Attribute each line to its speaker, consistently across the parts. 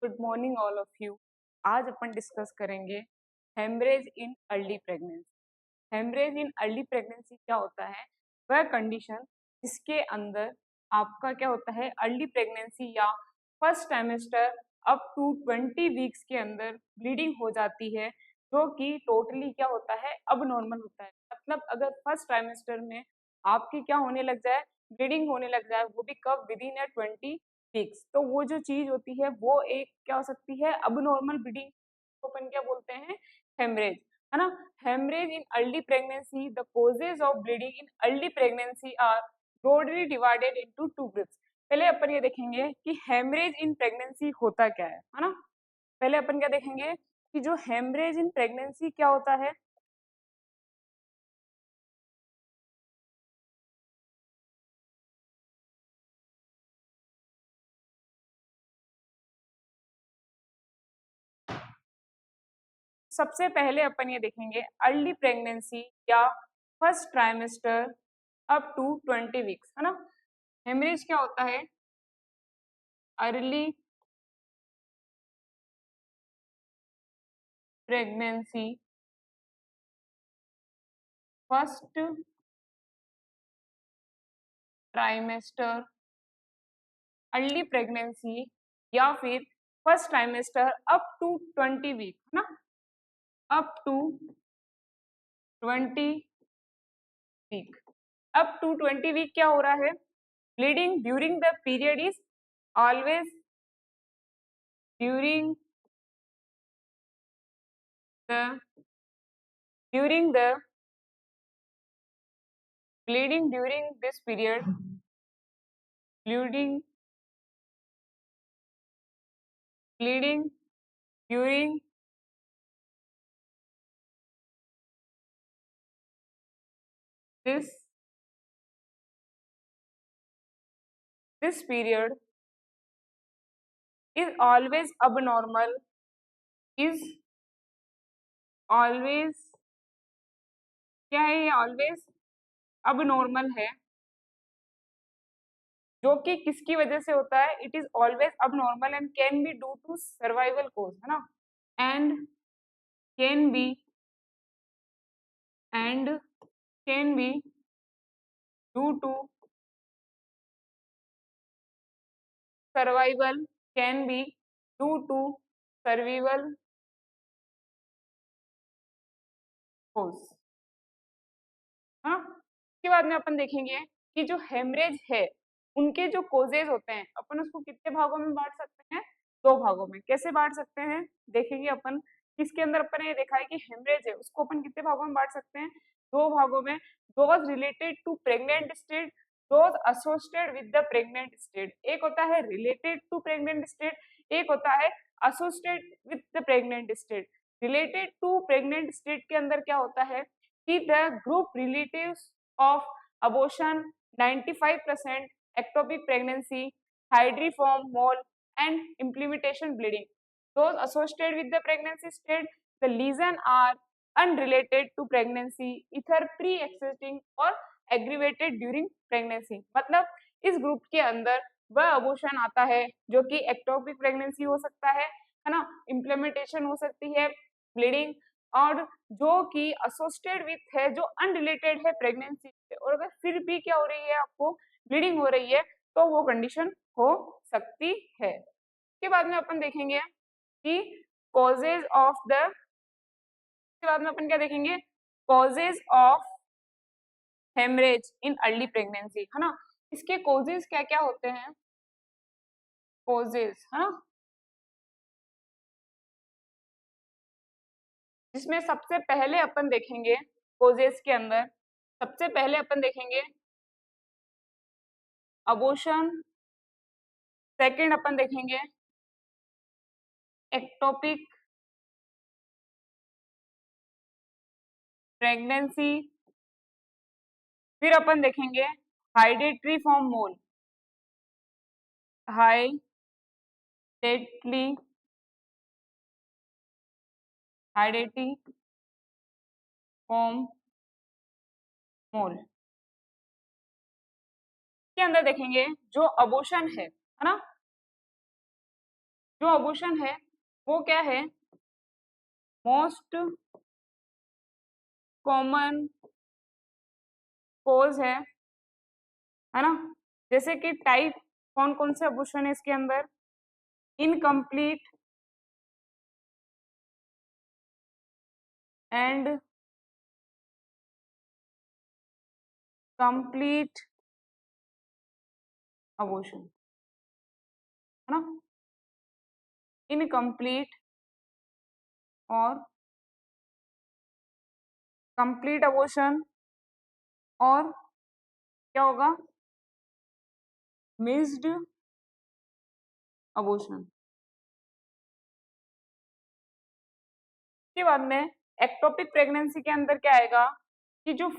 Speaker 1: Good morning all of you. आज अपन discuss करेंगे haemorrhage in early pregnancy. Haemorrhage in early pregnancy क्या होता है? वह कंडीशन जिसके अंदर आपका क्या होता है, अर्ली प्रेगनेंसी या first trimester up to 20 weeks के अंदर ब्लीडिंग हो जाती है, जो कि टोटली क्या होता है, अब नॉर्मल होता है। मतलब अगर फर्स्ट ट्राइमेस्टर में आपकी क्या होने लग जाए, ब्लीडिंग होने लग जाए, वो भी कब, विद इन 20 फिक्स, तो वो जो चीज होती है वो एक क्या हो सकती है, अब नॉर्मल ब्लीडिंग, अपन क्या बोलते हैं, हेमरेज, है ना। Haemorrhage in early pregnancy, the causes of bleeding in early pregnancy are broadly divided into two groups. पहले अपन ये देखेंगे कि हेमरेज इन प्रेगनेंसी होता क्या है ना। पहले अपन क्या देखेंगे कि जो हेमरेज इन प्रेगनेंसी क्या होता है। सबसे पहले अपन ये देखेंगे अर्ली प्रेगनेंसी या first trimester up to 20 weeks, है ना। हेमरेज क्या होता है? Early pregnancy first trimester, early pregnancy या फिर first trimester up to 20 week, है ना। Up to 20 week, up to 20 week क्या हो रहा है? Bleeding during the period is always during the during the bleeding during this period, bleeding bleeding during this period is always abnormal, is always क्या है, ये always अब normal है, जो कि किसकी वजह से होता है? It is always abnormal and can be due to survival cause, है ना। And can be and can be due to survival, can be due to survival cause, हाँ। उसके बाद में अपन देखेंगे कि जो हेमरेज है उनके जो कोजेज होते हैं, अपन उसको कितने भागों में बांट सकते हैं? दो भागों में। कैसे बांट सकते हैं देखेंगे अपन। इसके अंदर अपन ने देखा है कि हेमरेज है उसको अपन कितने भागों में बांट सकते हैं? दो भागों में। Those related to pregnant state, those associated with the pregnant state. एक होता है रिलेटेड टू प्रेग्नेंट स्टेट, एक होता है associated with the pregnant state. Related to pregnant state के अंदर क्या होता है कि the group relatives of abortion, 95% ectopic pregnancy, hydriform mole and implementation bleeding. Those associated with the pregnancy state, the lesion are unrelated to pregnancy, either pre-existing or aggravated during pregnancy. मतलब इस group के अंदर वह abortion आता है जो कि ectopic pregnancy हो सकता है ना, इम्प्लीमेंटेशन हो सकती है, ब्लीडिंग, और जो कि एसोसिएटेड विथ है, जो अनरिलेटेड है प्रेगनेंसी से, और अगर फिर भी क्या हो रही है, आपको ब्लीडिंग हो रही है, तो वो कंडीशन हो सकती है। उसके बाद में अपन देखेंगे कि कॉजेज ऑफ द, उसके बाद में अपन क्या देखेंगे, causes of haemorrhage in early pregnancy, है ना। इसके कॉजेज क्या क्या होते हैं? कॉजेज, है ना, जिसमें सबसे पहले अपन देखेंगे कॉजेज के अंदर, सबसे पहले अपन देखेंगे अबॉर्शन, सेकंड अपन देखेंगे एक्टोपिक प्रेगनेंसी, फिर अपन देखेंगे हाइडेटरी फॉर्म मोल, हाइडेटली हाइडेटरी फॉर्म मोल के अंदर देखेंगे जो अबॉर्शन है ना, जो अबॉर्शन है वो क्या है, मोस्ट कॉमन कोज है ना। जैसे कि टाइप कौन कौन से अबॉर्शन है इसके अंदर, इनकम्प्लीट एंड कंप्लीट अबॉर्शन, है ना, इनकम्प्लीट और कंप्लीट अबॉर्शन, और क्या होगा, मिस्ड अबॉर्शन। के बाद में एक्टोपिक प्रेगनेंसी के अंदर क्या आएगा कि जो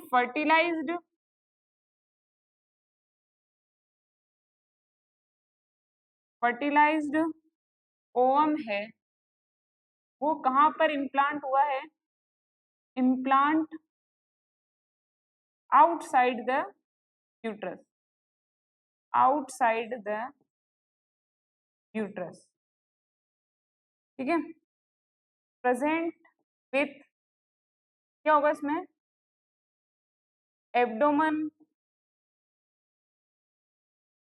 Speaker 1: फर्टिलाइज्ड ओवम है वो कहाँ पर इम्प्लांट हुआ है, implant outside the uterus, outside the uterus, ठीक है। प्रेजेंट विथ क्या होगा इसमें, एब्डोमेन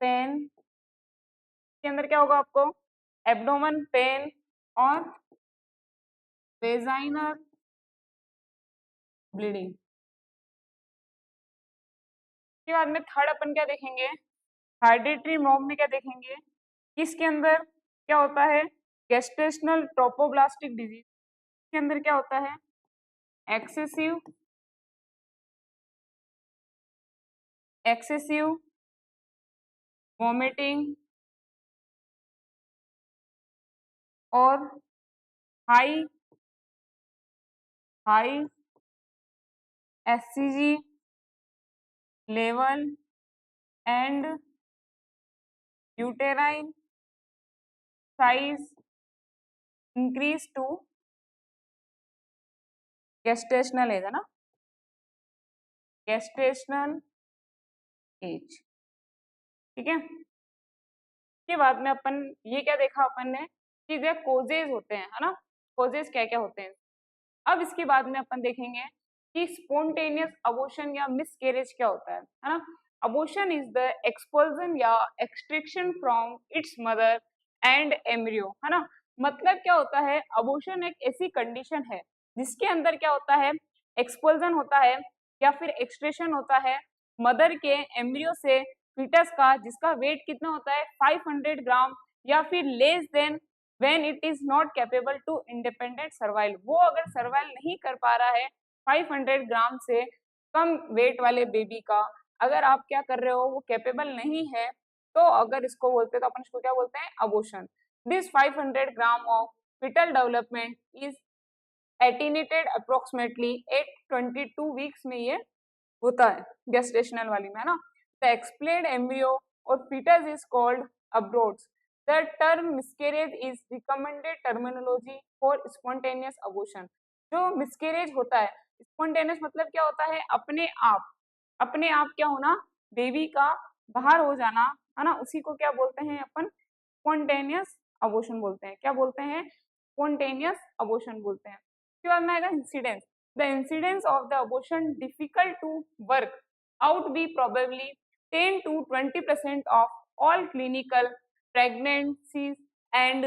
Speaker 1: पेन, के अंदर क्या होगा आपको, एब्डोमेन पेन और वेजाइनल ब्लीडिंग। के बाद में थर्ड अपन क्या देखेंगे, हेरिडिटरी मॉम में क्या देखेंगे, इसके अंदर क्या होता है, गेस्टेशनल ट्रोपोब्लास्टिक डिजीज के अंदर क्या होता है, एक्सेसिव वोमिटिंग और high high HCG level and uterine size increase to gestational age, है ना, गेस्टेशनल एज, ठीक है। के बाद में अपन ये क्या देखा अपन ने कि जो कोजेज होते हैं, है ना, कोजेज क्या क्या होते हैं। अब इसके बाद में अपन देखेंगे कि स्पॉन्टेनियस अबॉर्शन या मिसकैरेज क्या होता है ना। अबॉर्शन इज द एक्सपल्जन या extraction from its mother and embryo, है ना। मतलब क्या होता है, अबॉर्शन एक ऐसी कंडीशन है जिसके अंदर क्या होता है, एक्सपल्जन होता है या फिर एक्सट्रैक्शन होता है मदर के एम्ब्रियो से फीटस का, जिसका वेट कितना होता है 500 ग्राम या फिर less than when it is not capable to independent survive, वो अगर सर्वाइव नहीं कर पा रहा है 500 ग्राम से कम वेट वाले बेबी का, अगर आप क्या कर रहे हो वो कैपेबल नहीं है, तो अगर इसको बोलते हैं तो अपन इसको क्या बोलते हैं, abortion. This 500 gram of fetal development is attenuated approximately 8 22 weeks में ये होता है गेस्टेशनल वाली में, है ना। द एक्सप्लेड एम्ब्रियो और foetus is called abortus. The term miscarriage is recommended terminology for spontaneous abortion। जो miscarriage होता है, spontaneous मतलब क्या होता है, अपने आप क्या होना, बेबी का बाहर हो जाना, है ना, उसी को क्या बोलते हैं अपन, स्पॉन्टेनियस अबॉर्शन बोलते हैं। क्या बोलते हैं, स्पॉन्टेनियस अबॉर्शन बोलते हैं। उसके बाद में आएगा incidence. The incidence of the abortion difficult to work out be probably 10 to 20% of all clinical pregnancies and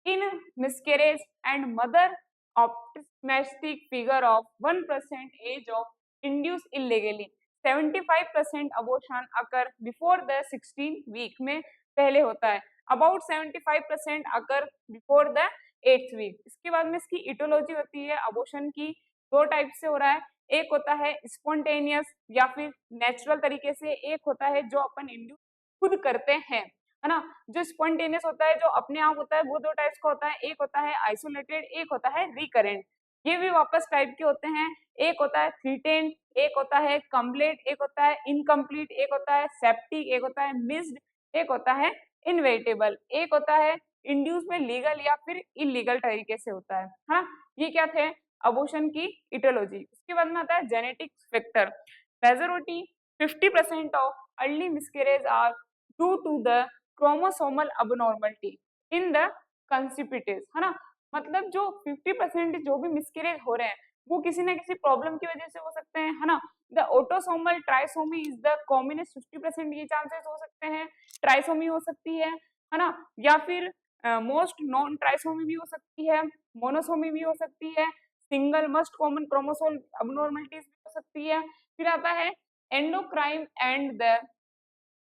Speaker 1: in miscarriage and mother optimistic figure of 1% age of induced illegally, 75% abortion occur before the 16 week में पहले होता है, about 75% occur before the 8th week। इसके बाद में इसकी aetiology होती है अबॉर्शन की, दो टाइप से हो रहा है, एक होता है स्पॉन्टेनियस या फिर नेचुरल तरीके से, एक होता है जो अपन इंड्यूस खुद करते हैं, है ना। जो स्पॉन्टेनियस होता है, जो अपने आप होता है, वो दो टाइप्स का होता है, एक होता है आइसोलेटेड, एक होता है रिकरेंट। ये भी वापस टाइप के होते हैं, एक होता है थ्रीटेंड, एक होता है कंप्लीट, एक होता है इनकम्प्लीट, एक होता है सेप्टिक, एक होता है मिस्ड, एक होता है इनवेटेबल, एक होता है इंड्यूस में लीगल या फिर इलीगल तरीके से होता है, हाँ। ये क्या थे अबॉर्शन की इटोलॉजी। उसके बाद में आता है genetic factor. Majority 50% of early miscarriage are due to the chromosomal abnormality in the conceptus, है ना, मतलब जो 50% जो भी मिसकैरेज हो रहे हैं वो किसी ना किसी प्रॉब्लम की वजह से हो सकते हैं, है ना। The autosomal trisomy is the commonest, 50% ये चांसेस हो सकते हैं, ट्राइसोमी हो सकती है ना, या फिर मोस्ट नॉन ट्राइसोमी भी हो सकती है, मोनोसोमी भी हो सकती है, single must common chromosome abnormalities भी हो सकती है। फिर आता है endocrine and the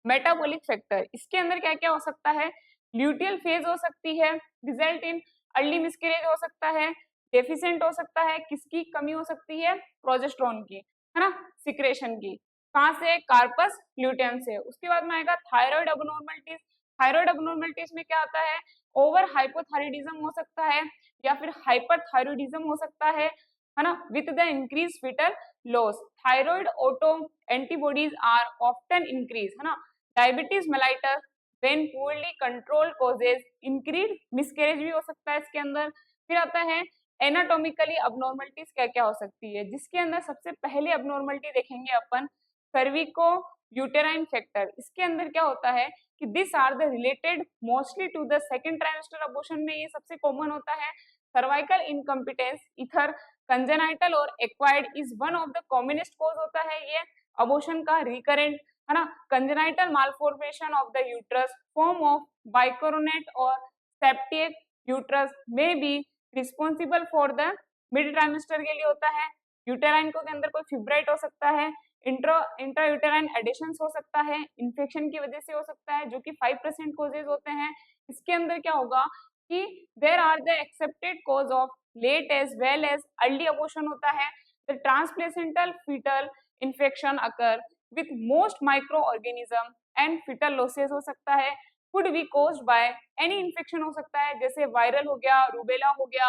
Speaker 1: metabolic factor, इसके अंदर क्या क्या हो सकता है, ल्यूटियल फेज हो सकती है, रिजल्ट इन अर्ली मिसकैरेज हो सकता है, डेफिशिएंट हो सकता है, किसकी कमी हो सकती है, प्रोजेस्टेरोन की, है ना, सिक्रेशन की, कहाँ से, कार्पस ल्यूटेम से। उसके बाद में आएगा थायराइड अबनॉर्मलिटीज, थायराइड अबनॉर्मलिटीज में क्या आता है, ओवर हाइपोथायराइडिज्म हो सकता है या फिर हाइपरथायराइडिज्म हो सकता है ना, with the increase fetal loss, thyroid autoantibodies are often increase, है ना, diabetes mellitus when poorly control causes increase miscarriage भी हो सकता है इसके अंदर। फिर आता है एनाटॉमिकली अबनॉर्मलिटीज क्या क्या हो सकती है, जिसके अंदर सबसे पहले अबनॉर्मलिटी देखेंगे अपन सर्विको यूटेराइन फैक्टर, इसके अंदर क्या होता है कि this are the related mostly to the second trimester abortion में ये सबसे कॉमन होता है। सर्वाइकल इनकम्पिटेंस इथर कंजेनाइटल और acquired is one of the commonest cause होता है ये अबॉर्शन का रिकरेंट, है ना, congenital malformation of the uterus form of bicornuate और सेप्टिक यूट्रस में be responsible for the mid trimester के लिए होता है। यूटेराइन को के अंदर कोई फिब्राइट हो सकता है, इंट्रा यूटेराइन एडिशंस हो सकता है, इन्फेक्शन की वजह से हो सकता है जो कि 5% कोजेज होते हैं। इसके अंदर क्या होगा कि there are the accepted cause of late as well as early abortion होता है, the transplacental fetal infection occur with most microorganism and fetal losses हो सकता है, could be caused by any infection हो सकता है, जैसे वायरल हो गया, रूबेला हो गया,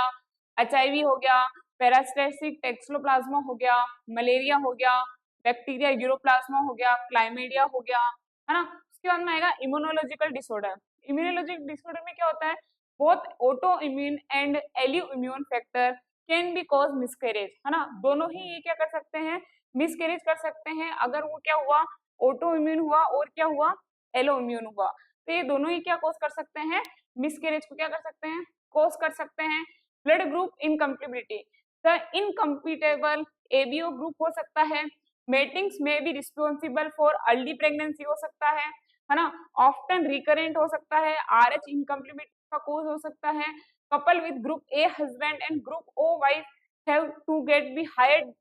Speaker 1: एचआईवी हो गया, पैरासिटिक टैक्सोप्लाज्मा हो गया, मलेरिया हो गया, बैक्टीरिया यूरोप्लाज्मा हो गया, क्लाइमेडिया हो गया, है ना। उसके बाद में आएगा इम्यूनोलॉजिकल डिसऑर्डर, इम्यूनोलॉजिकल डिसऑर्डर में क्या होता है, both autoimmune and alloimmune factor can be cause miscarriage, है ना, दोनों ही ये क्या कर सकते हैं, मिसकैरेज कर सकते हैं, अगर वो क्या हुआ, ऑटो इम्यून हुआ और क्या हुआ, एलो इम्यून हुआ, तो ये दोनों ही क्या कॉज कर सकते हैं, मिसकैरेज को क्या कर सकते हैं, कॉज कर सकते हैं। Blood group incompatibility, the incompatible ABO group हो सकता है, मेटिंग्स में भी रिस्पॉन्सिबल फॉर अर्ली प्रेगनेंसी हो सकता है ना, ऑफ्टन रिकरेंट हो सकता है, आरएच इनकम्प्लीमेंट का कोज हो सकता है, couple with group A husband and group O wife have to get be higher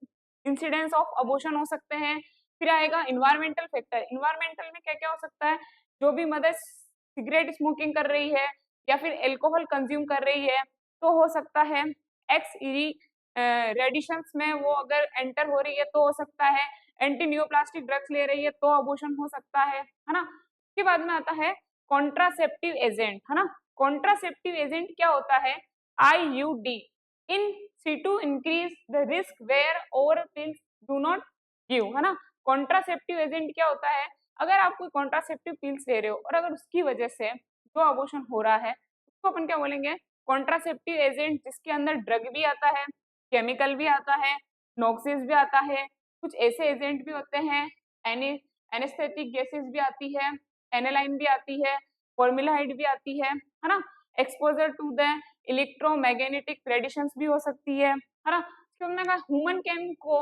Speaker 1: incidence of abortion हो सकते हैं। फिर आएगा इन्वायरमेंटल फैक्टर, इन्वायरमेंटल में क्या क्या हो सकता है, जो भी मदर सिगरेट स्मोकिंग कर रही है या फिर एल्कोहल कंज्यूम कर रही है तो हो सकता है, एक्स इरी रेडिशंस में वो अगर एंटर हो रही है तो हो सकता है, एंटी न्यूप्लास्टिक ड्रग्स ले रही है तो अबॉर्शन हो सकता है ना। उसके बाद में आता है कॉन्ट्रासेप्टिव एजेंट, है ना, कॉन्ट्रासेप्टिव एजेंट क्या होता है, IUD in situ increase the risk where over pills do not give, है ना। कॉन्ट्रासेप्टिव एजेंट क्या होता है, अगर आप कोई कॉन्ट्रासेप्टिव पिल्स ले रहे हो और अगर उसकी वजह से जो अबॉर्शन हो रहा है उसको अपन क्या बोलेंगे, कॉन्ट्रासेप्टिव एजेंट, जिसके अंदर ड्रग भी आता है, केमिकल भी आता है, नॉक्सिस भी आता है, कुछ ऐसे एजेंट भी होते हैं, एनेस्थेटिक गैसेस भी आती है, एनालाइन भी आती है, फॉर्मलाइड भी आती है ना, exposure to the electromagnetic radiations भी हो सकती है ना। उसके बाद में ह्यूमन कैन को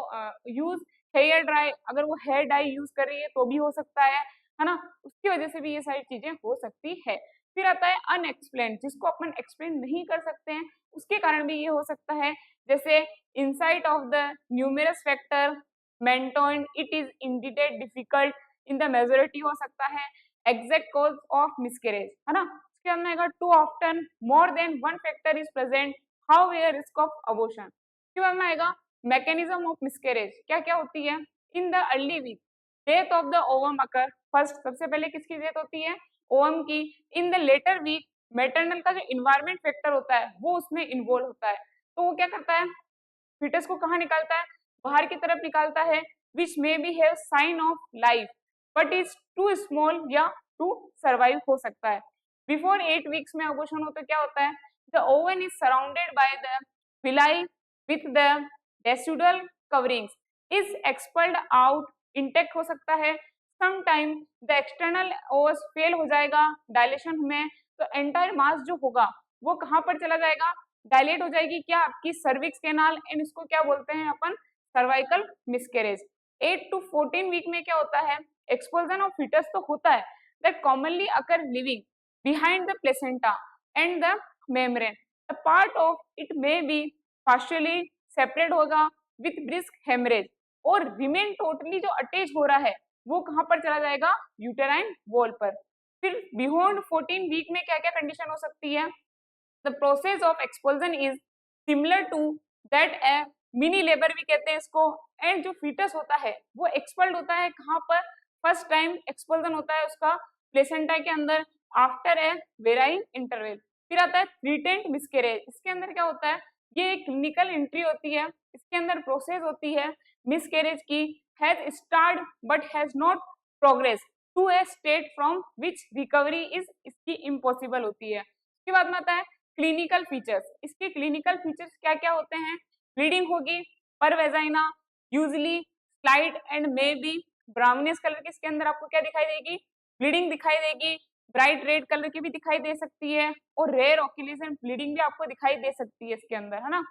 Speaker 1: यूज हेयर ड्राई, अगर वो हेयर डाई यूज कर रही है तो भी हो सकता है ना, उसकी वजह से भी ये सारी चीजें हो सकती है। फिर आता है अनएक्सप्लेन, जिसको अपन एक्सप्लेन नहीं कर सकते हैं उसके कारण भी ये हो सकता है, जैसे insight of the numerous factor mentioned it is indeed difficult in the majority हो सकता है, एग्जैक्ट कॉज ऑफ मिसकैरेज, है ना। उसके अंदर आएगा too often more than one factor is present how way risk of abortion. उसके बाद में आएगा मैकेनिज्म ऑफ मिसकैरेज, क्या क्या होती है, in the early week death of the ovum occur, first सबसे पहले किसकी डेथ होती है, ओवम की। In the later week maternal का जो इन्वायरमेंट फैक्टर होता है वो उसमें इन्वॉल्व होता है, तो वो क्या करता है, फीटस को कहाँ निकालता है, बाहर की तरफ निकालता है, which may be have sign of life but is too small या टू सर्वाइव हो सकता है। बिफोर 8 वीक्स में अबॉर्शन हो तो क्या होता है, the oven is surrounded by the villi with the decidual coverings is expelled out, intact हो सकता है, sometime the external Owens fail हो जाएगा डायलेशन में, तो एंटायर मास जो होगा वो कहाँ पर चला जाएगा, डायलेट हो जाएगी क्या, आपकी सर्विक्स कैनाल, एंड इसको क्या बोलते हैं अपन, सर्वाइकल मिसकैरेज। 8 to 14 वीक में क्या होता है, एक्सपोजन ऑफ फीटस तो होता है, that commonly occur living behind the placenta and the membrane, the part of it may be partially separate होगा विथ ब्रिस्क हेमरेज, और रिमेन टोटली जो अटैच हो रहा है वो कहाँ पर चला जाएगा, यूटेराइन वॉल पर। फिर बियॉन्ड 14 वीक में क्या क्या कंडीशन हो सकती है, the process of expulsion is similar to that a mini labour भी कहते हैं इसको, एंड जो फीटस होता है वो एक्सपल्ड होता है कहाँ पर, फर्स्ट टाइम एक्सपल्जन होता है उसका प्लेसेंटा के अंदर आफ्टर ए वेराइन इंटरवल। फिर आता है थ्रीटेंट मिसकैरेज, इसके अंदर क्या होता है, ये एक क्लिनिकल एंट्री होती है, इसके अंदर प्रोसेस होती है मिसकैरेज की, has start but has not progress to a state from which recovery is इसकी इम्पॉसिबल होती है। उसके बाद में आता है क्लिनिकल फीचर्स, इसके क्लिनिकल फीचर्स क्या क्या होते हैं, ब्लीडिंग होगी पर vagina, usually slight and may be brownish colour की, इसके अंदर आपको क्या दिखाई देगी, ब्लीडिंग दिखाई देगी, ब्राइट रेड कलर की भी दिखाई दे सकती है, और रेयर ऑक्यूलेशन ब्लीडिंग भी आपको दिखाई दे सकती है इसके अंदर, है ना,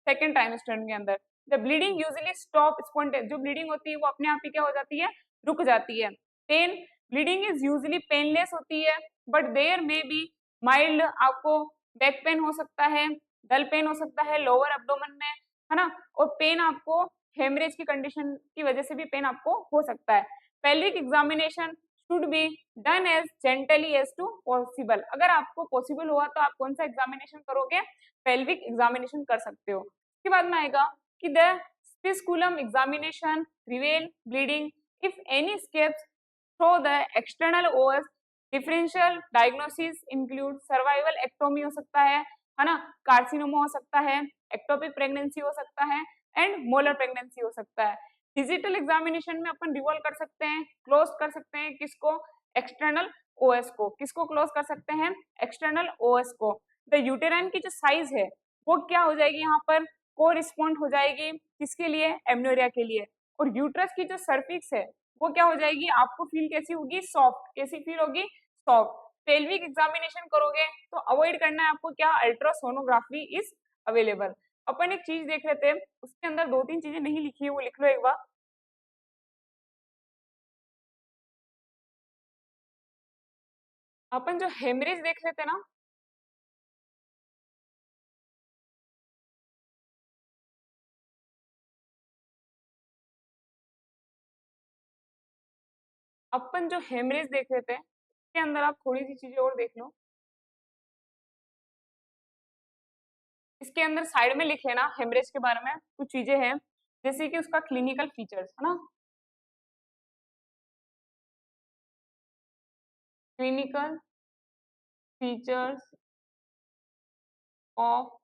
Speaker 1: सेकेंड ट्राइमेस्टर के अंदर। The bleeding usually stop spontaneous, जो ब्लीडिंग होती है वो अपने आप ही क्या हो जाती है, रुक जाती है। Pain, bleeding is usually painless होती है, but there may be mild, आपको बैक पेन हो सकता है, डल पेन हो सकता है लोअर एब्डोमेन में, है ना, और पेन आपको हेमरेज की कंडीशन की वजह से भी पेन आपको हो सकता है। Pelvic examination should be done as gently as to possible, अगर आपको पॉसिबल हुआ तो आप कौन सा एग्जामिनेशन करोगे, पेल्विक एग्जामिनेशन कर सकते हो। उसके बाद में आएगा कि the speculum examination reveal bleeding if any escapes through the external os, differential diagnosis include survival ectopy हो सकता है ना, कार्सिनोमा हो सकता है, एक्टोपिक प्रेगनेंसी हो सकता है, एंड मोलर प्रेगनेंसी हो सकता है। डिजिटल एग्जामिनेशन में अपन रिवॉल्व कर सकते हैं, क्लोज कर सकते हैं किसको, एक्सटर्नल ओएस को, किसको क्लोज कर सकते हैं, एक्सटर्नल ओएस को। द यूटेराइन की जो साइज है वो क्या हो जाएगी, यहाँ पर कोरिस्पॉन्ड हो जाएगी किसके लिए, एमनोरिया के लिए, और यूट्रस की जो सर्फिक्स है वो क्या हो जाएगी, आपको फील कैसी होगी, सॉफ्ट, कैसी फील होगी, सॉफ्ट। पेल्विक एग्जामिनेशन करोगे तो अवॉइड करना है आपको क्या, अल्ट्रासोनोग्राफी इज अवेलेबल। अपन एक चीज देख रहे थे, उसके अंदर दो तीन चीजें नहीं लिखी है, वो लिख लो एक बार। अपन जो हेमरेज देख रहे थे ना, अपन जो हेमरेज देख रहे थे इसके अंदर आप थोड़ी सी चीजें और देख लो, इसके अंदर साइड में लिख लेना हेमरेज के बारे में कुछ चीजें हैं, जैसे कि उसका क्लिनिकल फीचर्स, है ना, क्लिनिकल फीचर्स ऑफ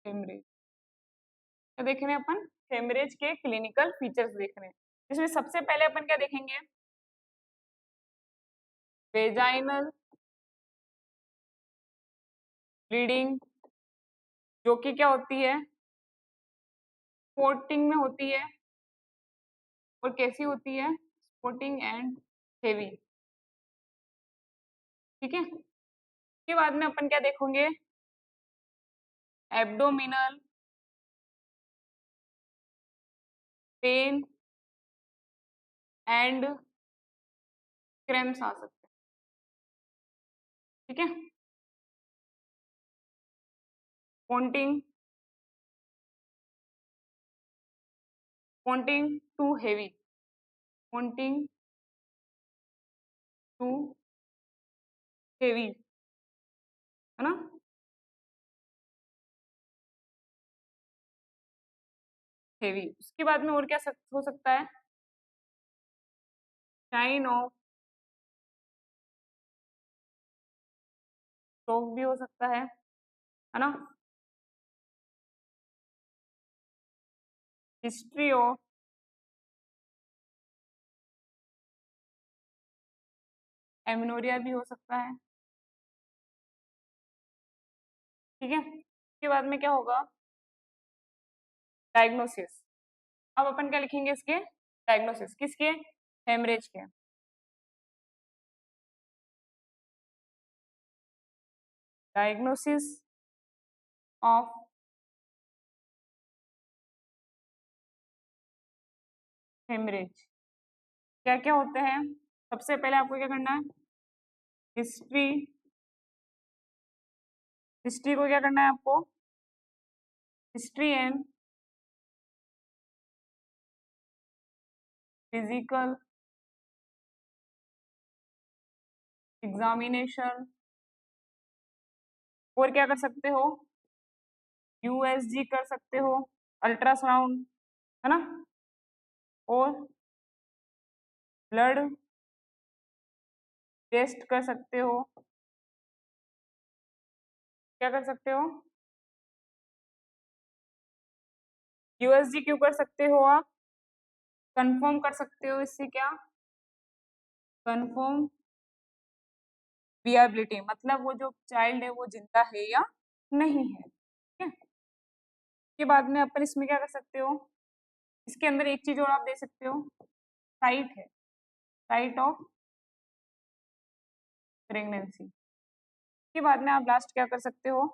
Speaker 1: हेमरेज। क्या देख रहे हैं अपन, हेमरेज के क्लिनिकल फीचर्स देख रहे हैं, जिसमें सबसे पहले अपन क्या देखेंगे, वेजाइनल ब्लीडिंग, जो कि क्या होती है, स्पॉटिंग में होती है, और कैसी होती है, स्पॉटिंग एंड हेवी, ठीक है। उसके बाद में अपन क्या देखेंगे, एब्डोमिनल पेन एंड क्रैम्प्स आ सकते हैं, ठीक है। Spotting, spotting to heavy, spotting to heavy, है ना, हेवी। उसके बाद में और क्या हो सकता है, साइन ऑफ स्ट्रोक भी हो सकता है ना, हिस्ट्री ऑफ एमिनोरिया भी हो सकता है, ठीक है। उसके बाद में क्या होगा, डायग्नोसिस। अब अपन क्या लिखेंगे इसके, डायग्नोसिस किसके, हेमरेज के। डायग्नोसिस ऑफ हेमरेज क्या क्या होते हैं? सबसे पहले आपको क्या करना है? हिस्ट्री, हिस्ट्री को क्या करना है आपको? History and physical examination. और क्या कर सकते हो? यूएसजी कर सकते हो, अल्ट्रासाउंड, है ना? और ब्लड टेस्ट कर सकते हो। क्या कर सकते हो? यूएसजी क्यों कर सकते हो आप? कंफर्म कर सकते हो इससे क्या? कंफर्म विएबिलिटी, मतलब वो जो चाइल्ड है वो जिंदा है या नहीं है। ठीक है, के बाद में अपन इसमें क्या कर सकते हो? इसके अंदर एक चीज और आप दे सकते हो, साइट है, साइट ऑफ प्रेगनेंसी। के बाद में आप लास्ट क्या कर सकते हो?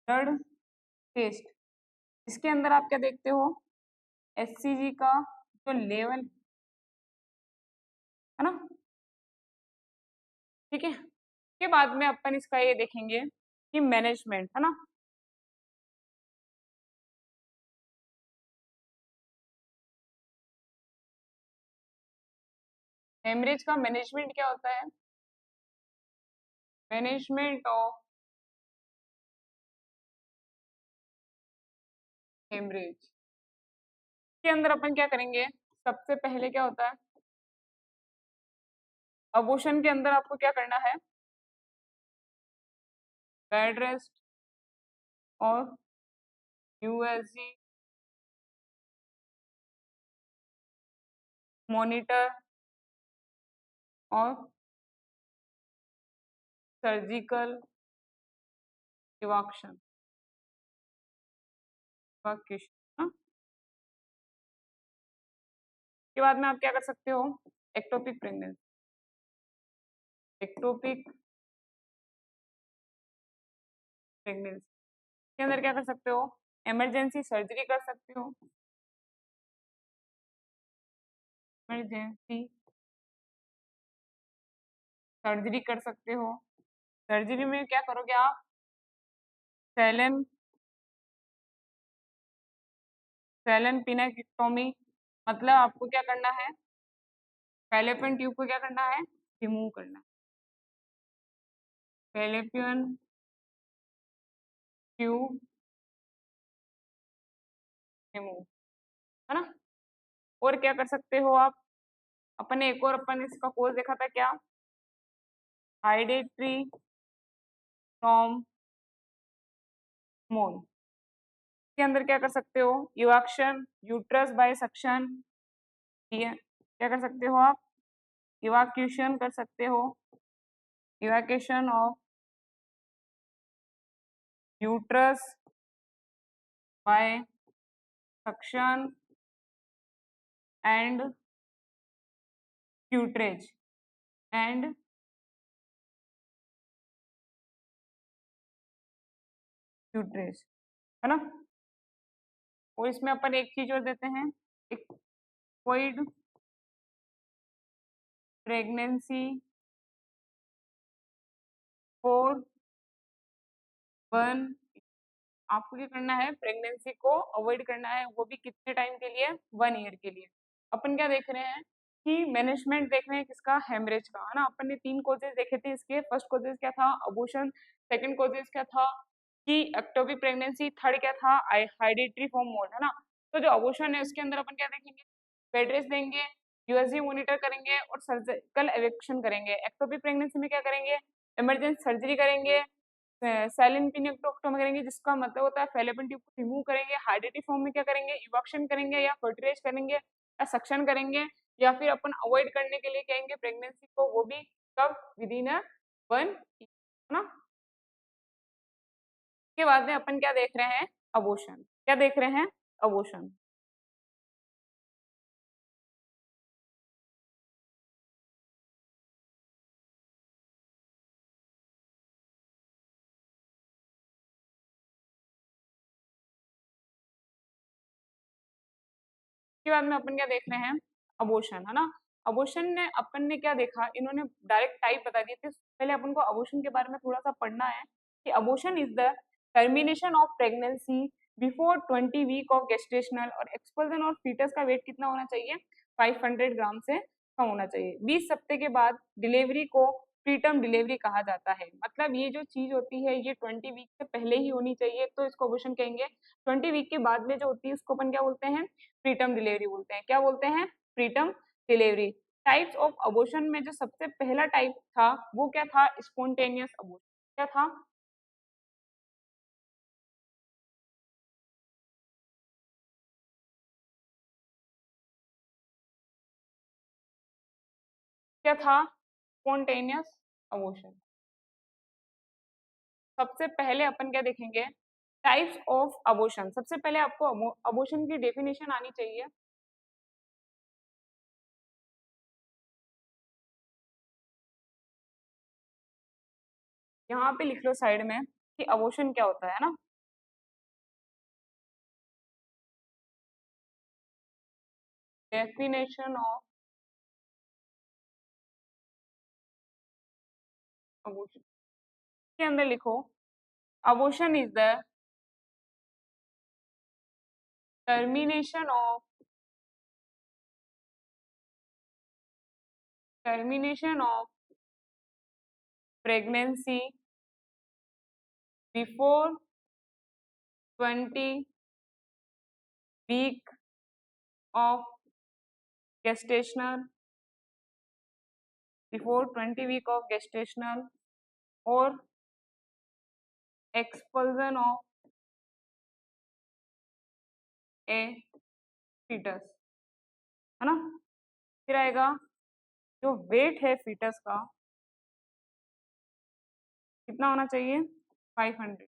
Speaker 1: Blood test. इसके अंदर आप क्या देखते हो? एचसीजी का जो लेवल है ना, ठीक है। के बाद में अपन इसका ये देखेंगे कि मैनेजमेंट, है ना। हेमरेज का मैनेजमेंट क्या होता है? मैनेजमेंट ऑफ हेमरेज के अंदर अपन क्या करेंगे? सबसे पहले क्या होता है? अबॉर्शन के अंदर आपको क्या करना है? बेड रेस्ट और यूएसजी मॉनिटर और सर्जिकल इवाक्शन, इवाक्यूशन। के बाद में आप क्या कर सकते हो? एक्टोपिक प्रेगनेंसी, एक्टोपिक प्रेगनेंसी के अंदर क्या कर सकते हो? इमरजेंसी सर्जरी कर सकते हो, इमरजेंसी सर्जरी कर सकते हो। सर्जरी में क्या करोगे आप? सेलन, सेलन पिनेक्टोमी, मतलब आपको क्या करना है? फैलोपियन ट्यूब को क्या करना है? रिमूव करना है। फैलोपियन ट्यूब रिमूव, है ना। और क्या कर सकते हो आप? अपन ने एक और अपन इसका कोर्स देखा था क्या? हाइडेट्री फ्रॉम मोल के अंदर क्या कर सकते हो? इवाक्शन, यूट्रस बाय सक्शन, क्या कर सकते हो आप? इवाक्यूशन कर सकते हो, evacuation of uterus by suction and curettage and curettage, है ना। और इसमें अपन एक चीज और देते हैं, इक्वॉइड प्रेगनेंसी फॉर 1, आपको क्या करना है? प्रेगनेंसी को अवॉइड करना है, वो भी कितने टाइम के लिए? 1 ईयर के लिए। अपन क्या देख रहे हैं कि मैनेजमेंट देख रहे हैं किसका? हेमरेज का, है ना। अपन ने 3 कॉजेज देखे थे इसके। फर्स्ट कॉजेज क्या था? अबॉर्शन। सेकंड कॉजेज क्या था? कि एक्टोपिक प्रेगनेंसी। थर्ड क्या था? हाइडेटरी फॉर्म मोड, है ना। तो जो अबॉर्शन है उसके अंदर अपन क्या देखेंगे? बेड रेस्ट देंगे, यूएसजी मॉनिटर करेंगे और सर्जिकल एविक्शन करेंगे। एक्टोपिक प्रेगनेंसी में क्या करेंगे? इमरजेंसी सर्जरी करेंगे, सैलिन पिनेक्टोक्टोमी करेंगे, जिसका मतलब होता है फैलोपियन ट्यूब को रिमूव करेंगे। हाइडेटरी फॉर्म में क्या करेंगे? इवॉक्शन करेंगे या फर्टिलाइज करेंगे या सक्शन करेंगे, या फिर अपन अवॉइड करने के लिए कहेंगे प्रेगनेंसी को, वो भी कब? विद इन 1 ईयर, है ना। के बाद में अपन क्या देख रहे हैं? अबॉर्शन। क्या देख रहे हैं? अबॉर्शन। उसके बाद में अपन क्या देख रहे हैं, अबॉर्शन, है ना। अबॉर्शन ने अपन ने क्या देखा, इन्होंने डायरेक्ट टाइप बता दिए थे। पहले अपन को अबॉर्शन के बारे में थोड़ा सा पढ़ना है कि abortion is the termination of pregnancy before 20 week of gestational, और एक्सपल्जन और फीटस का वेट कितना होना चाहिए, 500 ग्राम से कम होना चाहिए। 20 हफ्ते के बाद डिलीवरी को प्रीटर्म डिलीवरी कहा जाता है। मतलब ये जो चीज होती है ये 20 वीक से पहले ही होनी चाहिए, तो इसको अबॉर्शन कहेंगे। 20 वीक के बाद में जो होती है उसको अपन क्या बोलते हैं, प्रीटर्म डिलीवरी बोलते हैं। क्या बोलते हैं, preterm delivery. Types of abortion में जो सबसे पहला टाइप था वो क्या था, स्पॉन्टेनियस अबॉर्शन। क्या था, क्या था, स्पॉन्टेनियस अबॉर्शन। सबसे पहले अपन क्या देखेंगे, टाइप्स ऑफ अबॉर्शन। सबसे पहले आपको अबॉर्शन की डेफिनेशन आनी चाहिए। यहाँ पे लिख लो साइड में कि अबॉर्शन क्या होता है ना। डेफिनेशन ऑफ अबॉर्शन के अंदर लिखो, abortion is the termination of pregnancy before 20 week of gestation, before 20 week of gestation, और एक्सपल्जन ऑफ ए फीटस, है ना। फिर आएगा जो वेट है फीटस का कितना होना चाहिए, 500।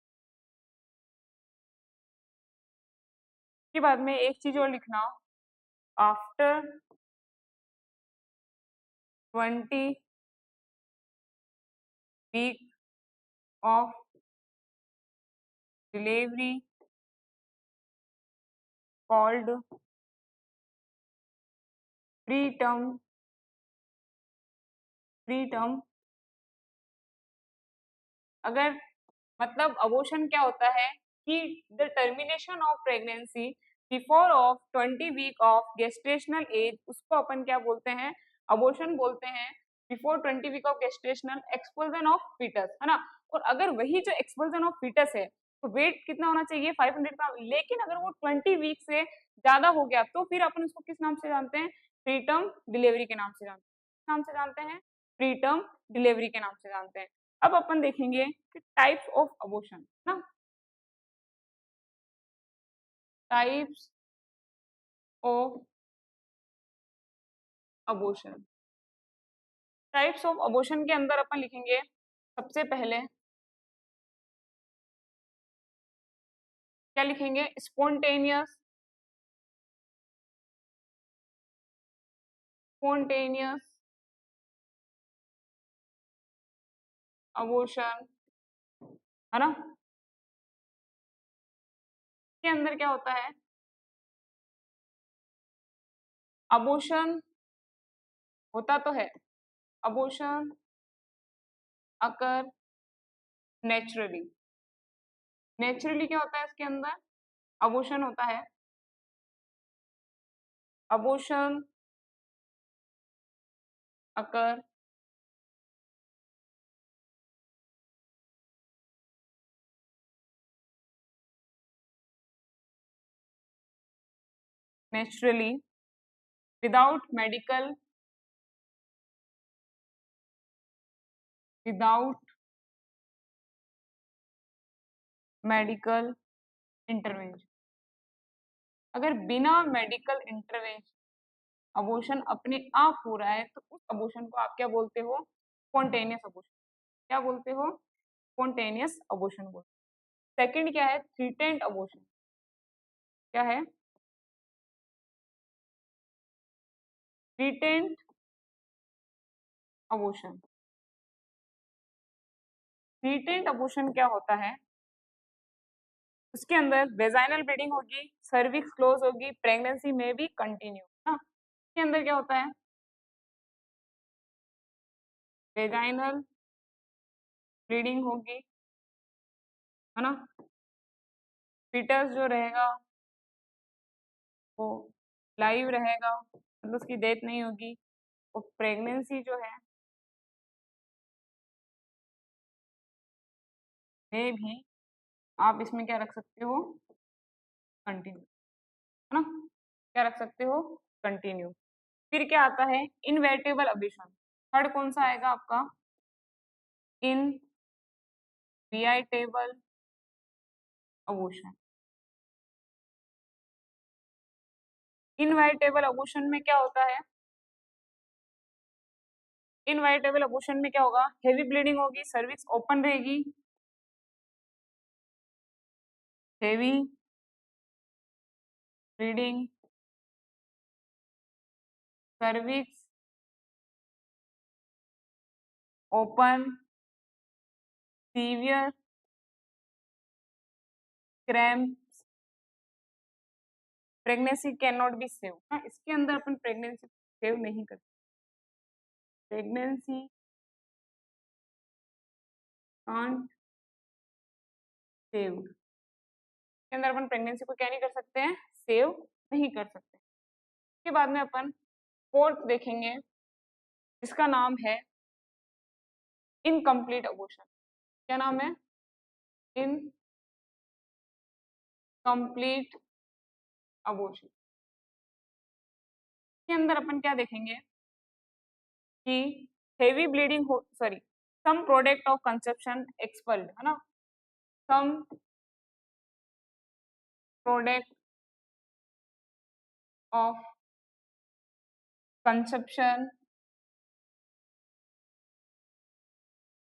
Speaker 1: के बाद में एक चीज और लिखना, after 20 week of delivery called preterm. अगर मतलब अबॉर्शन क्या होता है कि the termination of pregnancy before of 20 week of gestational age, उसको अपन क्या बोलते हैं, अबॉर्शन बोलते हैं। Before 20 week of gestational, expulsion of fetus, है ना। और अगर वही जो एक्सपल्जन ऑफ फीटस है तो वेट कितना होना चाहिए, 500 ग्राम। लेकिन अगर वो 20 वीक से ज्यादा हो गया तो फिर अपन उसको किस नाम से जानते हैं, प्रीटर्म डिलीवरी के नाम से जानते हैं। किस नाम से जानते हैं, प्रीटर्म डिलीवरी के नाम से जानते हैं। अब अपन देखेंगे कि टाइप्स ऑफ अबॉर्शन ना, types of abortion. Types of abortion के अंदर अपन लिखेंगे सबसे पहले क्या लिखेंगे, स्पॉन्टेनियस स्पॉन्टेनियस अबॉर्शन, है ना। के अंदर क्या होता है, अबॉर्शन होता तो है, अबॉर्शन अकर नेचुरली। नेचुरली क्या होता है इसके अंदर, अबॉर्शन होता है, abortion occur naturally without medical without medical intervention. अगर बिना मेडिकल इंटरवेंशन अबॉर्शन अपने आप हो रहा है तो उस अबॉर्शन को आप क्या बोलते हो, स्पॉन्टेनियस अबॉर्शन। क्या बोलते हो, स्पॉन्टेनियस अबॉर्शन बोलते। सेकंड क्या है, थ्रीटेंड अबॉर्शन। क्या है, थ्रीटेंड अबॉर्शन। थ्रीटेंड अबॉर्शन क्या होता है, उसके अंदर वेजाइनल ब्लीडिंग होगी, सर्विक्स क्लोज होगी, प्रेगनेंसी में भी कंटिन्यू ना। इसके अंदर क्या होता है, वेजाइनल ब्लीडिंग होगी, है ना, फीटस जो रहेगा वो लाइव रहेगा, मतलब उसकी डेथ नहीं होगी, और प्रेगनेंसी जो है में भी आप इसमें क्या रख सकते हो, कंटिन्यू, है ना, क्या रख सकते हो, कंटिन्यू। फिर क्या आता है, इनवेटेबल अबॉर्शन। थर्ड कौन सा आएगा आपका, इनविटेबल अबॉर्शन। इनविटेबल अबॉर्शन में क्या होता है, इनविटेबल अबॉर्शन में क्या होगा, हेवी ब्लीडिंग होगी, सर्विक्स ओपन रहेगी, heavy bleeding, cervix open, severe cramp, pregnancy can not be save. हाँ, इसके अंदर अपन प्रेगनेंसी सेव नहीं करते, प्रेगनेंसी कांट सेव, के अंदर अपन प्रेगनेंसी को क्या नहीं कर सकते हैं, सेव नहीं कर सकते। इसके बाद में अपन फोर्थ देखेंगे, इसका नाम है इनकम्प्लीट अबॉर्शन। क्या नाम है, इनकम्प्लीट अबॉर्शन। के अंदर अपन क्या देखेंगे कि हेवी ब्लीडिंग हो, sorry, some product of conception expelled, है ना, some product of conception,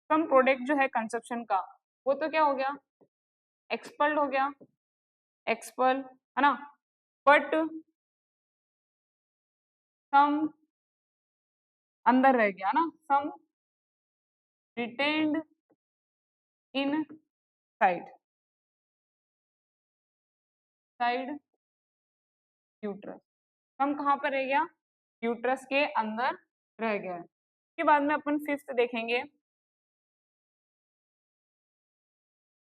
Speaker 1: some product जो है कंसेप्शन का, वो तो क्या हो गया, एक्सपल्ड हो गया, एक्सपल, है ना, बट सम अंदर रह गया ना, some retained inside, side uterus, some कहाँ पर रह गया, यूट्रस के अंदर रह गया है। उसके बाद में अपन फिफ्थ देखेंगे,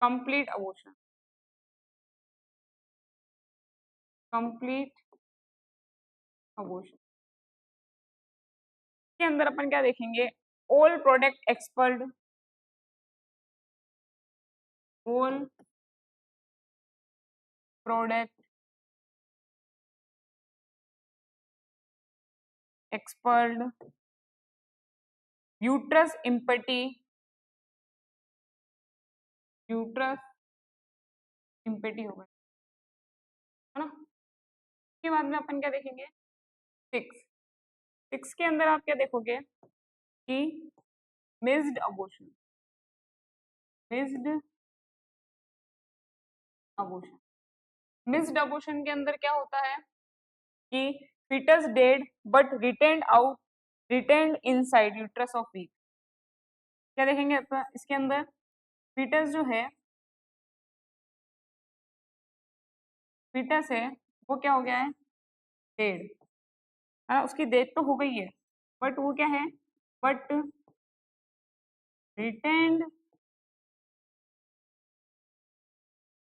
Speaker 1: कंप्लीट अबॉर्शन। कंप्लीट अबॉर्शन के अंदर अपन क्या देखेंगे, all product expelled, all product expelled, uterus empty, uterus empty हो गया, है ना। उसके बाद में अपन क्या देखेंगे, सिक्स, सिक्स के अंदर आप क्या देखोगे कि missed abortion, missed abortion, missed abortion के अंदर क्या होता है कि fetus dead but retained out, retained inside uterus of weak। क्या देखेंगे अपन इसके अंदर, fetus जो है, fetus है, वो क्या हो गया है, डेड, है ना, उसकी डेथ तो हो गई है, बट वो क्या है, but retained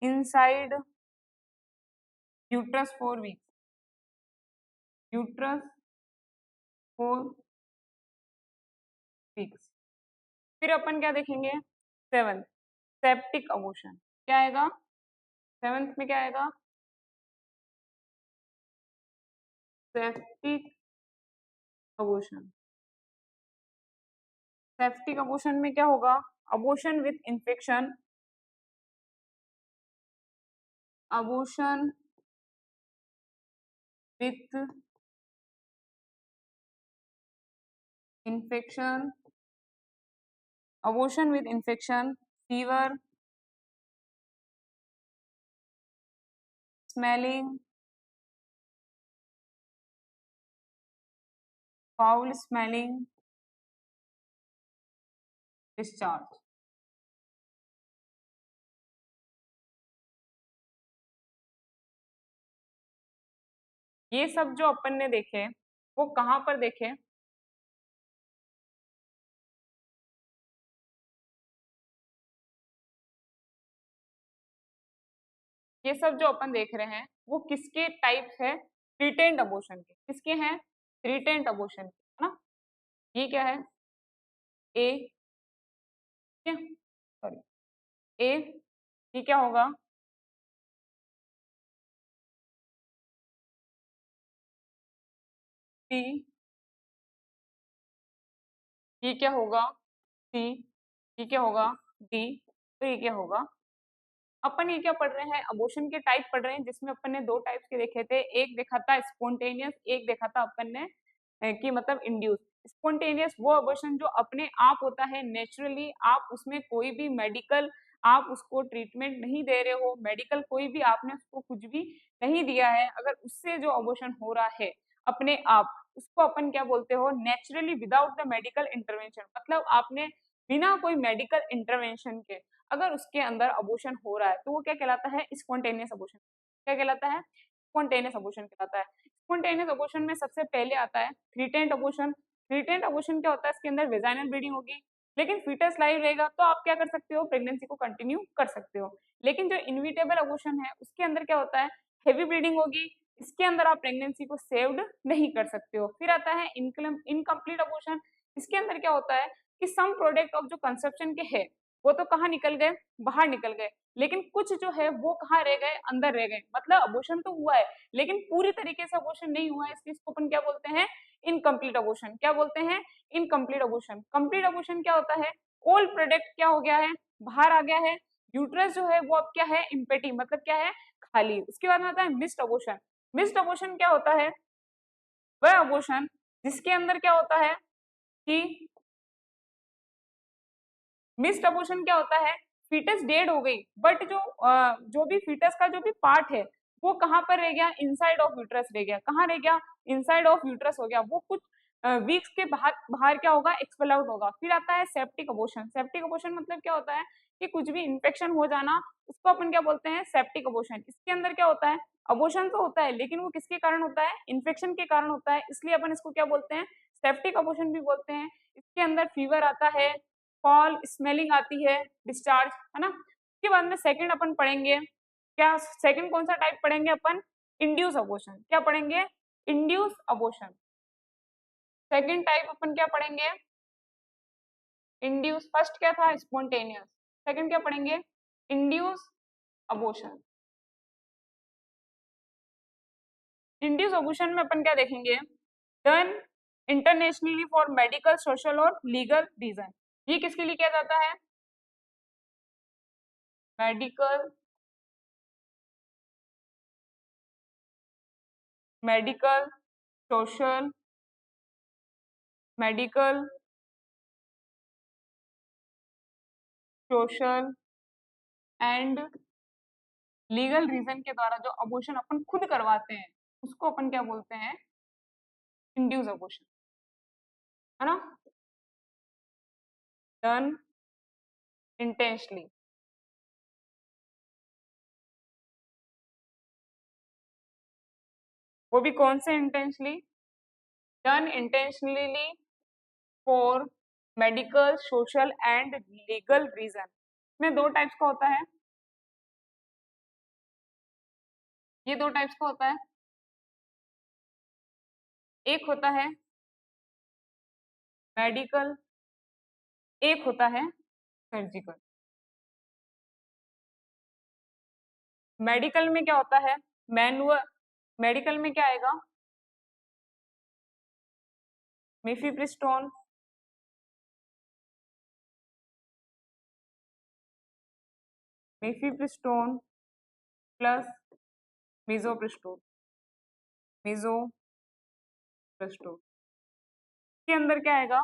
Speaker 1: inside uterus for weeks, uterus for weeks। फिर अपन क्या देखेंगे, सेवंथ, सेप्टिक अबॉर्शन। क्या आएगा, सेवंथ में क्या आएगा, सेप्टिक अबॉर्शन। सेप्टिक अबॉर्शन में क्या होगा, abortion with infection, abortion with infection, abortion with infection, fever, smelling, foul smelling, discharge। ये सब जो अपन ने देखे वो कहाँ पर देखे? ये सब जो अपन देख रहे हैं वो किसके टाइप है? रिटेंड अबॉर्शन के। किसके हैं? रिटेंड अबॉर्शन के, है ना। ये क्या है? ए, क्या, सॉरी, ए, ये क्या होगा? सी, ये क्या होगा? सी, ये क्या होगा? डी, तो ये क्या होगा? अपन ये क्या पढ़ रहे हैं? अबॉर्शन के टाइप पढ़ रहे हैं, जिसमें अपन ने दो टाइप्स के देखे थे। एक देखा था स्पॉन्टेनियस, एक देखा था अपन ने कि मतलब इंड्यूस। स्पॉन्टेनियस वो अबॉर्शन जो अपने आप होता है नेचुरली, आप उसमें कोई भी मेडिकल, आप उसको ट्रीटमेंट नहीं दे रहे हो, मेडिकल कोई भी आपने उसको कुछ भी नहीं दिया है, अगर उससे जो अबॉर्शन हो रहा है अपने आप, उसको अपन क्या बोलते हो? Naturally without the medical intervention. मतलब आपने बिना कोई मेडिकल इंटरवेंशन के अगर उसके अंदर अबॉर्शन हो रहा है तो वो क्या कहलाता है? Spontaneous abortion. क्या कहलाता है? स्पॉन्टेनियस अबॉर्शन कहलाता है। स्पॉन्टेनियस अबॉर्शन में सबसे पहले आता है थ्रीटेंट अबॉर्शन। थ्रीटेंट अबॉर्शन क्या होता है? इसके अंदर वेजाइनल ब्लीडिंग होगी, लेकिन फीटस लाइव रहेगा, तो आप क्या कर सकते हो? प्रेगनेंसी को कंटिन्यू कर सकते हो। लेकिन जो इनविटेबल अबॉर्शन है उसके अंदर क्या होता है? हेवी ब्लीडिंग होगी, इसके अंदर आप प्रेगनेंसी को सेव्ड नहीं कर सकते हो। फिर आता है इनकम्प्लीट अबॉर्शन। इसके अंदर क्या होता है कि सम प्रोडक्ट ऑफ जो कंसेप्शन के है वो तो कहाँ निकल गए? बाहर निकल गए, लेकिन कुछ जो है वो कहाँ रह गए? अंदर रह गए। मतलब अबॉर्शन तो हुआ है लेकिन पूरी तरीके से अबॉर्शन नहीं हुआ है, इसलिए इसको अपन क्या बोलते हैं? Incomplete abortion. क्या बोलते हैं? Incomplete abortion. कंप्लीट अबॉर्शन क्या होता है? ऑल प्रोडक्ट क्या हो गया है? बाहर आ गया है। यूट्रस जो है वो अब क्या है? इम्पेटी, मतलब क्या है? खाली। उसके बाद में आता है मिस्ड अबॉर्शन। मिस्ड अबॉर्शन क्या होता है? वह अबॉर्शन जिसके अंदर क्या होता है कि मिस्ड अबॉर्शन क्या होता है? फीटस डेड हो गई, बट जो भी फीटस का जो भी पार्ट है वो कहाँ पर रह गया? इनसाइड ऑफ यूट्रस रह गया। कहाँ रह गया? इनसाइड ऑफ यूट्रस हो गया। वो कुछ वीक्स के बाहर बाहर क्या होगा? एक्सपेल आउट होगा। फिर आता है सेप्टिक अबॉर्शन। सेप्टिक अबॉर्शन मतलब क्या होता है कि कुछ भी इन्फेक्शन हो जाना, उसको अपन क्या बोलते हैं? Septic abortion. इसके अंदर क्या होता है? अबॉर्शन तो होता है लेकिन वो किसके कारण होता है? इन्फेक्शन के कारण होता है, इसलिए अपन इसको क्या बोलते हैं? सेप्टिक अबॉर्शन भी बोलते हैं। इसके अंदर फीवर आता है, फॉल, स्मेलिंग आती है, डिस्चार्ज, है ना। उसके बाद में सेकंड अपन पढ़ेंगे, क्या सेकंड कौन सा टाइप पढ़ेंगे अपन? Induce abortion. क्या पढ़ेंगे? Induce abortion. सेकंड टाइप अपन क्या पढ़ेंगे? इंड्यूस। फर्स्ट क्या था? स्पॉन्टेनियस। सेकंड क्या पढ़ेंगे? Induce abortion. इंड्यूस अबॉर्शन में अपन क्या देखेंगे? Done internationally for medical, social और लीगल रीजन। ये किसके लिए किया जाता है? Medical, medical, social, medical, social and legal reason के द्वारा जो अबॉर्शन अपन खुद करवाते हैं उसको अपन क्या बोलते हैं? इंड्यूस अबॉर्शन, है ना। Done intentionally. वो भी कौन से intentionally? Done intentionally for medical, social and legal reason. में दो टाइप्स का होता है। ये दो टाइप्स का होता है। एक होता है मेडिकल, एक होता है सर्जिकल। मेडिकल में क्या होता है? मैनुअल। मेडिकल में क्या आएगा? मिफिप्रिस्टोन, मिफिप्रिस्टोन प्लस मिजोप्रिस्टोन, मिजोप्रिस्टोन के अंदर क्या आएगा?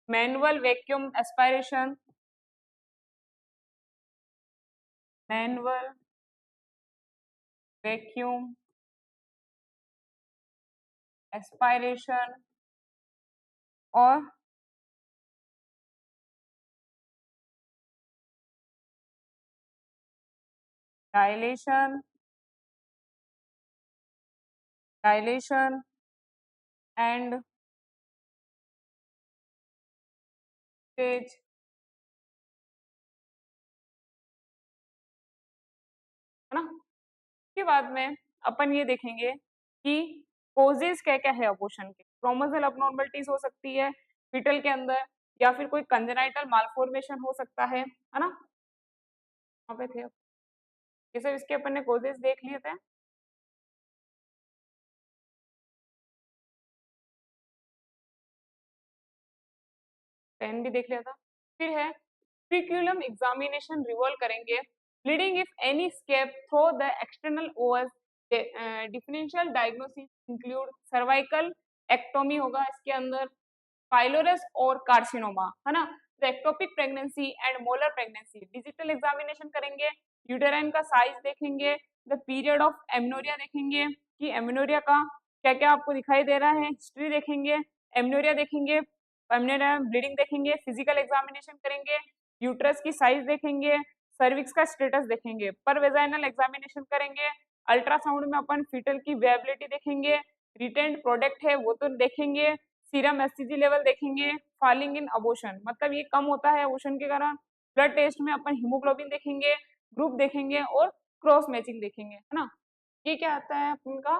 Speaker 1: Manual vacuum aspiration, manual vacuum aspiration और डायलेशन डायलेशन एंड स्टेज है ना। के बाद में अपन ये देखेंगे कि कोजेस क्या क्या है अबॉर्शन के। क्रोमोसोमल अबनॉर्मलिटीज हो सकती है फीटल के अंदर, या फिर कोई कंजेनाइटल मालफॉर्मेशन हो सकता है ना। वहाँ पे थे ये सब, इसके अपन ने कोजेस देख लिए थे। पेन भी देख लिया था। फिर है स्पीक्यूलम एग्जामिनेशन रिवॉल्व करेंगे, bleeding if any escape through the external os, differential diagnosis include cervical ectomy होगा इसके अंदर, पाइलोरस और कार्सिनोमा है ना, ectopic pregnancy and molar pregnancy. Digital examination करेंगे, यूटेराइन का साइज देखेंगे, द पीरियड ऑफ एमनोरिया देखेंगे कि एमनोरिया का क्या क्या आपको दिखाई दे रहा है, हिस्ट्री देखेंगे, एमनोरिया देखेंगे, एमनोरिया ब्लीडिंग देखेंगे, फिजिकल एग्जामिनेशन करेंगे, यूट्रस की साइज देखेंगे, सर्विक्स का स्टेटस देखेंगे, पर वेजाइनल एग्जामिनेशन करेंगे, अल्ट्रासाउंड में अपन फीटल की वेबिलिटी देखेंगे, रिटेंड प्रोडक्ट है वो तो देखेंगे, सीरम एससीजी लेवल देखेंगे, फॉलिंग इन अबॉर्शन मतलब ये कम होता है अबॉर्शन के कारण, ब्लड टेस्ट में अपन हीमोग्लोबिन देखेंगे, ग्रुप देखेंगे और क्रॉस मैचिंग देखेंगे है ना। ये क्या आता है अपन का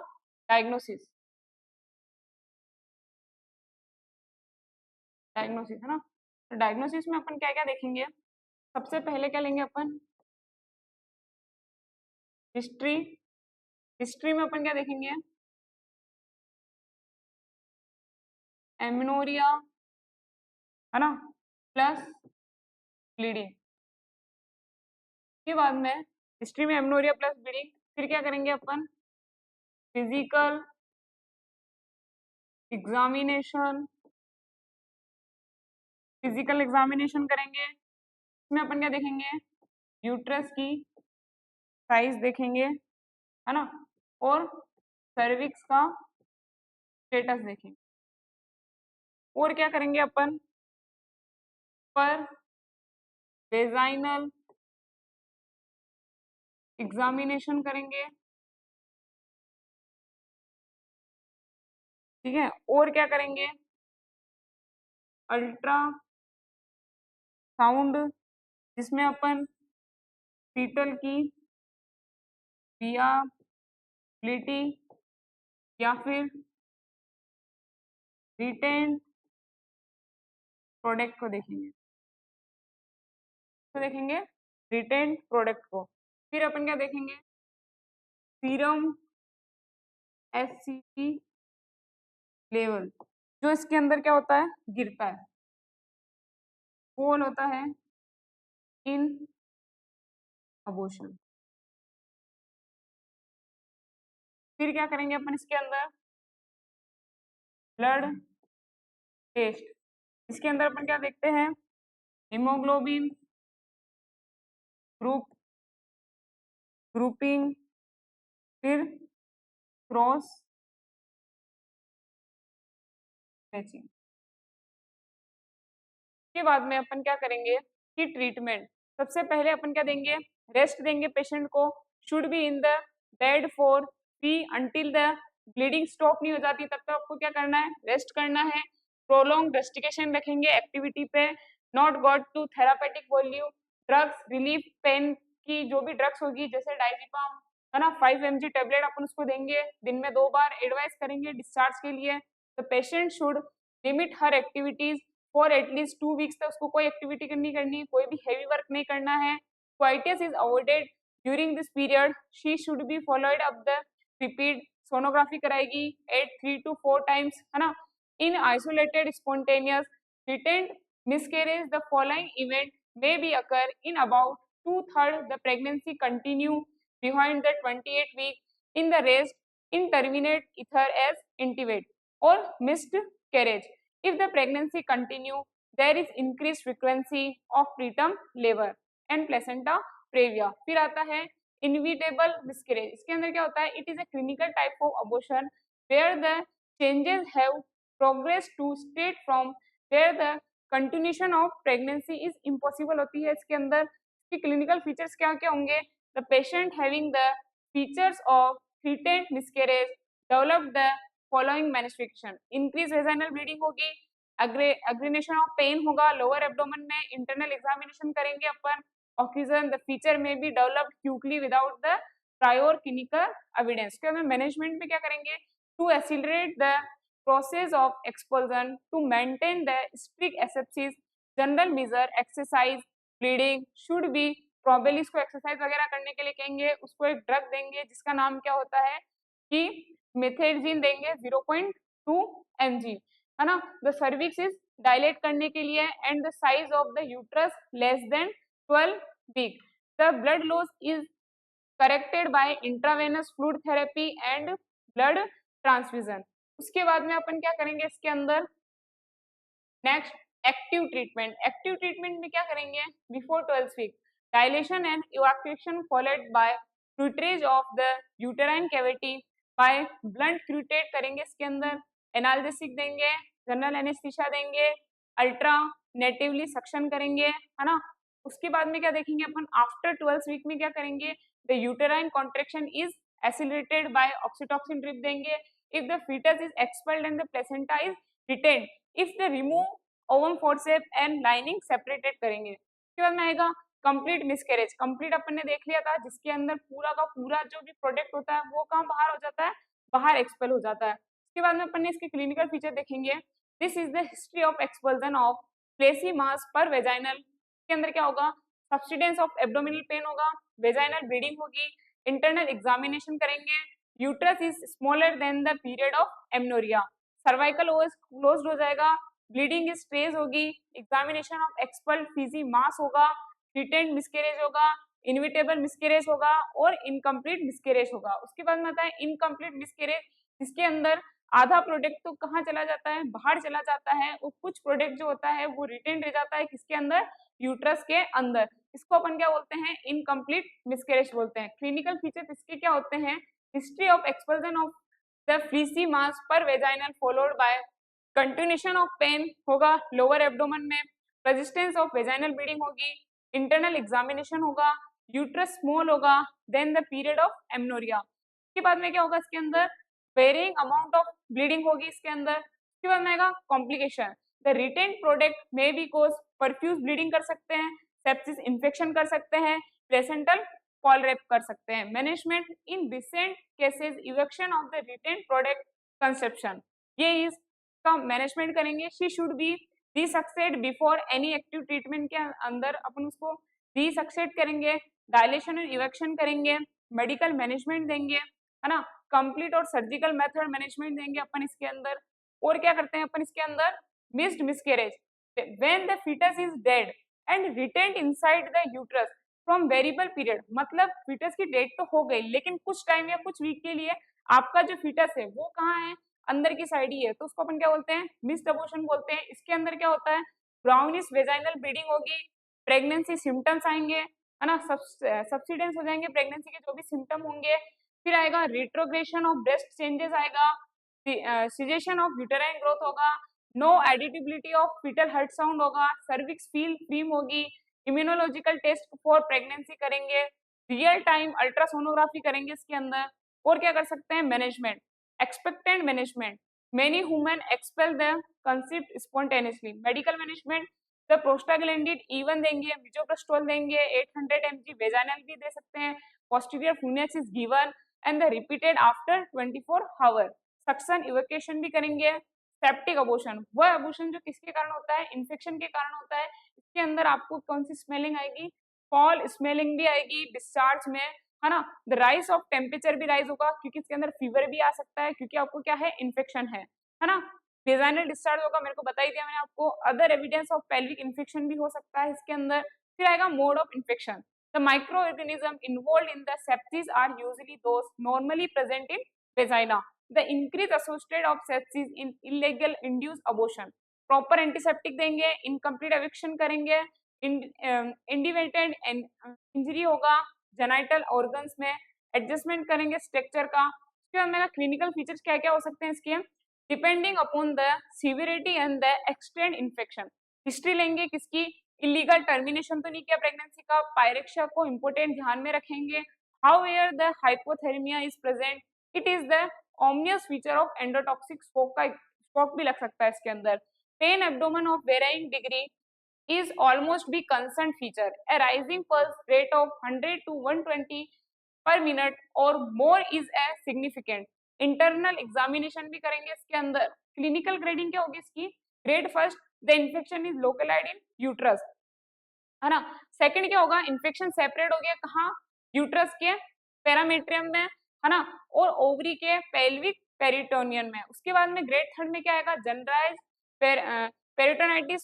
Speaker 1: डायग्नोसिस, डायग्नोसिस है ना। तो डायग्नोसिस में अपन क्या क्या देखेंगे, सबसे पहले क्या लेंगे अपन, हिस्ट्री। हिस्ट्री में अपन क्या देखेंगे, एमनोरिया है ना प्लस ब्लीडिंग। के बाद में हिस्ट्री में एमनोरिया प्लस ब्लीडिंग, फिर क्या करेंगे अपन, फिजिकल एग्जामिनेशन, फिजिकल एग्जामिनेशन करेंगे, इसमें अपन क्या देखेंगे, यूट्रस की साइज देखेंगे है ना, और सर्विक्स का स्टेटस देखेंगे। और क्या करेंगे अपन, पर वेजाइनल एग्जामिनेशन करेंगे, ठीक है। और क्या करेंगे, अल्ट्रा साउंड जिसमें अपन फीटल की वियाबिलिटी या फिर रिटेन प्रोडक्ट को देखेंगे, तो देखेंगे रिटेन प्रोडक्ट को। फिर अपन क्या देखेंगे, सीरम एससीजी लेवल, जो इसके अंदर क्या होता है गिरता है, वो होता है इन अबॉर्शन। फिर क्या करेंगे अपन इसके अंदर, ब्लड टेस्ट, इसके अंदर अपन क्या देखते हैं, हीमोग्लोबिन ग्रुप, ग्रुपिंग, फिर क्रॉस मैचिंग। के बाद में अपन क्या करेंगे कि ट्रीटमेंट, सबसे पहले अपन क्या देंगे, रेस्ट देंगे पेशेंट को, should be in the bed for 3 until the bleeding stop नहीं हो जाती तब तक आपको क्या करना है, रेस्ट करना है। प्रोलॉन्ग रेस्टिकेशन रखेंगे एक्टिविटी पे, not got to therapeutic volume, drugs relief pain की जो भी ड्रग्स होगी जैसे डायजिपाम है ना 5 mg टेबलेट अपन उसको देंगे दिन में 2 बार, एडवाइस करेंगे डिस्चार्ज के लिए। The patient should limit her activities for at least 2 weeks तक उसको कोई एक्टिविटी नहीं करनी, कोई भी हैवी वर्क नहीं करना है। Coitus is avoided during this period, she should be followed up the repeat, sonography कराएगी एट 3 to 4 टाइम्स है ना। In isolated spontaneous retained miscarriage, the following event may be occur in about 2/3 the pregnancy continue behind the 28 week, in the rest indeterminate ether as intubate or missed carriage. If the pregnancy continue, there is increased frequency of preterm labor and placenta previa. फिर आता है inevitable miscarriage, इसके अंदर क्या होता है, it is a clinical type of abortion where the changes have progressed to state from where the continuation of pregnancy is impossible होती है। इसके अंदर इसके क्लिनिकल फीचर्स क्या क्या होंगे, the patient having the features of threatened miscarriage, develop the following manifestation, increase vaginal bleeding होगी, aggravation of pain होगा लोअर एब्डोमेन में, इंटरनल एग्जामिनेशन करेंगे अपन, oxygen the feature may be developed quickly without the prior clinical evidence. क्या management में क्या करेंगे, to accelerate the process of expulsion, to maintain the strict asepsis, general measure exercise, bleeding should be probably, इसको exercise वगैरह करने के लिए कहेंगे, उसको एक ड्रग देंगे जिसका नाम क्या होता है कि मेथेडजिन देंगे 0.2 mg, है ना। द सर्विक्स इज डायलेट करने के लिए and the size of the uterus less than 12 week, the blood loss is corrected by intravenous fluid therapy and blood transfusion. उसके बाद में अपन क्या करेंगे इसके अंदर, next active treatment. Active treatment में क्या करेंगे, before 12 week dilatation and evacuation followed by curettage of the uterine cavity by blunt curette करेंगे इसके अंदर, एनाल्जेसिक देंगे, जनरल एनेस्थीसिया देंगे, अल्ट्रा नेटिवली सक्शन करेंगे, है ना। उसके बाद में क्या देखेंगे अपन, आफ्टर 12 वीक में क्या करेंगे, the uterine contraction is accelerated by oxytocin drip देंगे, if the foetus is expelled and the placenta is retained, if the remove ovum forceps and lining separated करेंगे। उसके बाद में आएगा कंप्लीट मिसकैरेज। कंप्लीट अपन ने देख लिया था जिसके अंदर पूरा का पूरा जो भी प्रोडक्ट होता है वो कहाँ बाहर हो जाता है, बाहर एक्सपेल हो जाता है। उसके बाद में अपन ने इसके क्लिनिकल फीचर देखेंगे, this is the history of expulsion of fleshy mass per vaginal. के अंदर क्या होगा, सब्सिडेंस ऑफ एब्डोमिनल पेन होगा, वेजाइनल ब्लीडिंग होगी, इंटरनल एग्जामिनेशन करेंगे, uterus is smaller than the period of amenorrhoea, cervical os closed हो जाएगा, ब्लीडिंग इज ट्रेस होगी, examination of expelled fleshy mass होगा, रिटेंड मिसकैरेज होगा, इनविटेबल मिसकैरेज होगा और इनकम्प्लीट मिसकैरेज होगा। उसके बाद में आता है इनकम्प्लीट मिसकैरेज, जिसके अंदर आधा प्रोडक्ट तो कहाँ चला जाता है, बाहर चला जाता है, और कुछ प्रोडक्ट जो होता है वो रिटेन रह जाता है किसके अंदर, यूट्रस के अंदर। इसको अपन क्या बोलते हैं, इनकम्प्लीट मिसकैरेज बोलते हैं। क्लिनिकल फीचर्स इसके क्या होते हैं, history of expulsion of the fleshy mass per vaginal followed by continuation of pain होगा लोअर एब्डोमेन में, रेजिस्टेंस ऑफ वेजाइनल ब्लीडिंग होगी, इंटरनल एग्जामिनेशन होगा, यूट्रस स्मॉल होगा, than the period of amenorrhoea. इसके बाद में क्या होगा इसके अंदर, वेरिंग अमाउंट ऑफ ब्लीडिंग होगी इसके अंदर। इसके बाद में आएगा complication, the retain product may be cause profuse bleeding कर सकते हैं, सेप्सिस इन्फेक्शन कर सकते हैं, प्लेसेंटल कॉल रेप कर सकते हैं। Management in recent cases evacuation of the retain product conception, ये इसका मैनेजमेंट करेंगे। She should be resuscitated before any active treatment के अंदर अपन उसको रिसक्सेड करेंगे, डायलेशन और इवेक्शन करेंगे, मेडिकल मैनेजमेंट देंगे, है ना, कंप्लीट और सर्जिकल मेथड मैनेजमेंट देंगे अपन इसके अंदर। और क्या करते हैं अपन इसके अंदर, missed miscarriage, when the foetus is dead and retained inside the uterus from variable period, मतलब फीटस की डेथ तो हो गई लेकिन कुछ टाइम या कुछ वीक के लिए आपका जो फीटस है वो कहाँ है, अंदर की साइड ही है, तो उसको अपन क्या बोलते हैं, मिस्ड अबॉर्शन बोलते हैं। इसके अंदर क्या होता है, ब्राउनिश वेजाइनल ब्लीडिंग होगी, प्रेगनेंसी सिम्टम्स आएंगे, है ना, सब्सिडेंस हो जाएंगे प्रेगनेंसी के जो भी सिम्टम होंगे। फिर आएगा रिट्रोग्रेशन ऑफ ब्रेस्ट चेंजेस आएगा, सिजेशन ऑफ यूटेराइन ग्रोथ होगा, no audibility of foetal heart sound होगा, सर्विक्स फील फ्रीम होगी, इम्यूनोलॉजिकल टेस्ट फॉर प्रेगनेंसी करेंगे, रियल टाइम अल्ट्रासोनोग्राफी करेंगे इसके अंदर। और क्या कर सकते हैं, management, expectant management, many women expel the conceived spontaneously, medical management, the prostaglandin E1 देंगे, मिजोप्रोस्टोल देंगे, 800 mg वेजाइनल भी दे सकते हैं, posterior fornix is given and the repeated after 24 hour, suction evacuation भी करेंगे। सेप्टिक अबॉर्शन, वह अबॉर्शन जो किसके कारण होता है, इन्फेक्शन के कारण होता है। इसके अंदर आपको कौन सी स्मेलिंग आएगी, फॉल स्मेलिंग भी आएगी डिस्चार्ज में, है ना। द राइज ऑफ टेम्परेचर भी राइज होगा क्योंकि इसके अंदर फीवर भी आ सकता है क्योंकि आपको क्या है, इन्फेक्शन है ना। वेजाइनल डिस्चार्ज होगा, मेरे को बता ही दिया मैंने आपको। Other evidence of pelvic infection भी हो सकता है इसके अंदर। फिर आएगा mode of infection, the micro organism involve in the sepsis are usually those normally present in vagina, the increase associated of sepsis in illegal induce abortion, proper antiseptic देंगे, incomplete eviction करेंगे, इंडिवेटेड इंजरी होगा genital organs में, adjustment करेंगे structure का। उसके बाद मेरा क्लिनिकल फीचर्स क्या क्या हो सकते हैं इसके, depending upon the severity and the extend infection, history लेंगे किसकी, इलीगल टर्मिनेशन तो नहीं किया प्रेगनेंसी का, पायरेक्सिया को इंपोर्टेंट ध्यान में रखेंगे, however the hypothermia is present, it is the ominous feature of endotoxic stroke भी लग सकता है इसके अंदर। Pain abdomen of varying degree is almost be constant feature. A rising pulse rate of 100 to 120 per minute or more is a significant. Internal examination भी करेंगे इसके अंदर। क्लिनिकल ग्रेडिंग क्या होगी इसकी? Grade first, the infection is localised in uterus, है ना। Second क्या होगा? इन्फेक्शन सेपरेट हो गया कहाँ? यूट्रस के पैरामेट्रियम में, है ना, और ओवरी के पेल्विक पेरिटोनियन में। उसके बाद में ग्रेड थर्ड में क्या आएगा? जनरलाइज पेरिटोनाइटिस,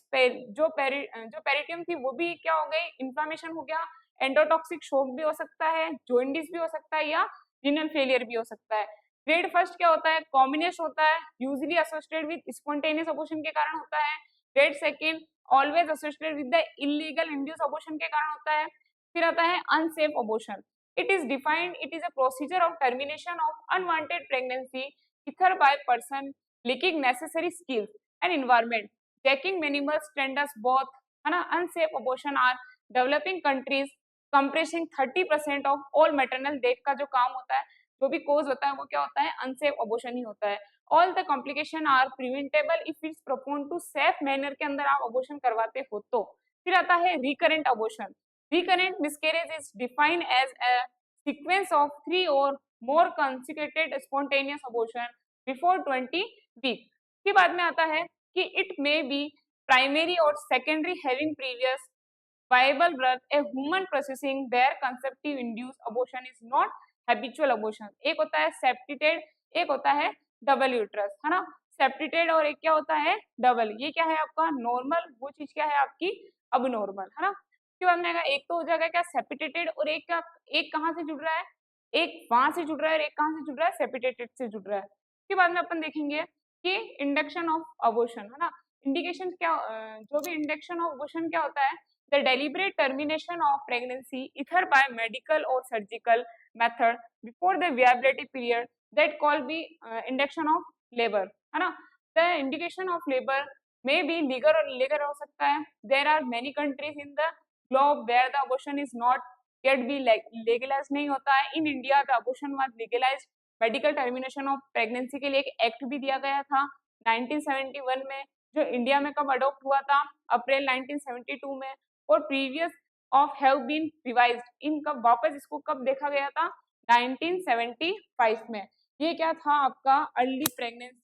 Speaker 1: जो पेरिटियम थी वो भी क्या हो गई? इन्फ्लामेशन हो गया। एंडोटॉक्सिक शॉक भी हो सकता है, जॉइंडिस भी हो सकता है, या रीनल फेलियर भी हो सकता है। ग्रेड फर्स्ट क्या होता है? कॉम्बिनेशन होता है, usually associated with spontaneous abortion के कारण होता है। Grade second always associated with the illegal induce abortion के कारण होता है। फिर आता है unsafe abortion. It is defined, it is a procedure of termination of unwanted pregnancy either by person lacking necessary skills and environment, taking minimal standards both, है ना। unsafe abortion are developing countries compressing 30% of all maternal death का जो काम होता है, जो भी cause होता है वो क्या होता है? unsafe abortion ही होता है। all the complication are preventable if it's performed to safe manner के अंदर आप abortion करवाते हो तो। फिर आता है recurrent abortion। recurrent miscarriage is defined as a sequence of 3 or more consecutive spontaneous abortion before 20 weeks। के बाद में आता है कि it may be primary or secondary having previous viable birth, a human processing their conceptive induced abortion is not habitual abortion। एक होता है septated, एक होता है डबल यूट्रस, है ना। सेप्टेटेड और एक क्या होता है? डबल। ये क्या है आपका? नॉर्मल, वो चीज क्या है आपकी? अब नॉर्मल, है ना। उसके बाद में आएगा, एक तो हो जाएगा क्या? सेप्टेटेड, और एक का एक कहाँ से जुड़ रहा है? एक वहां से जुड़ रहा है और एक कहाँ से जुड़ रहा है? सेप्टेटेड से जुड़ रहा है। उसके बाद में अपन देखेंगे कि इंडक्शन ऑफ अबॉर्शन, है ना। इंडिकेशन क्या, जो भी इंडक्शन ऑफ अबॉर्शन क्या होता है? The deliberate termination of pregnancy either by medical और surgical method before the viability period, that call be induction of labour, है ना। The indication of labour may be legal और इलीगल हो सकता है। There are many countries in the globe where the abortion is not yet be legalized नहीं होता है। In India the abortion was legalised. Medical termination of pregnancy के लिए एक एक्ट भी दिया गया था 1971 में, जो इंडिया में कब अडॉप्ट हुआ था? अप्रैल 1972 में। और previous of have been revised, इन कब वापस इसको कब देखा गया था? 1975 में। ये क्या था आपका? Early pregnancy.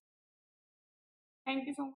Speaker 1: Thank you so much.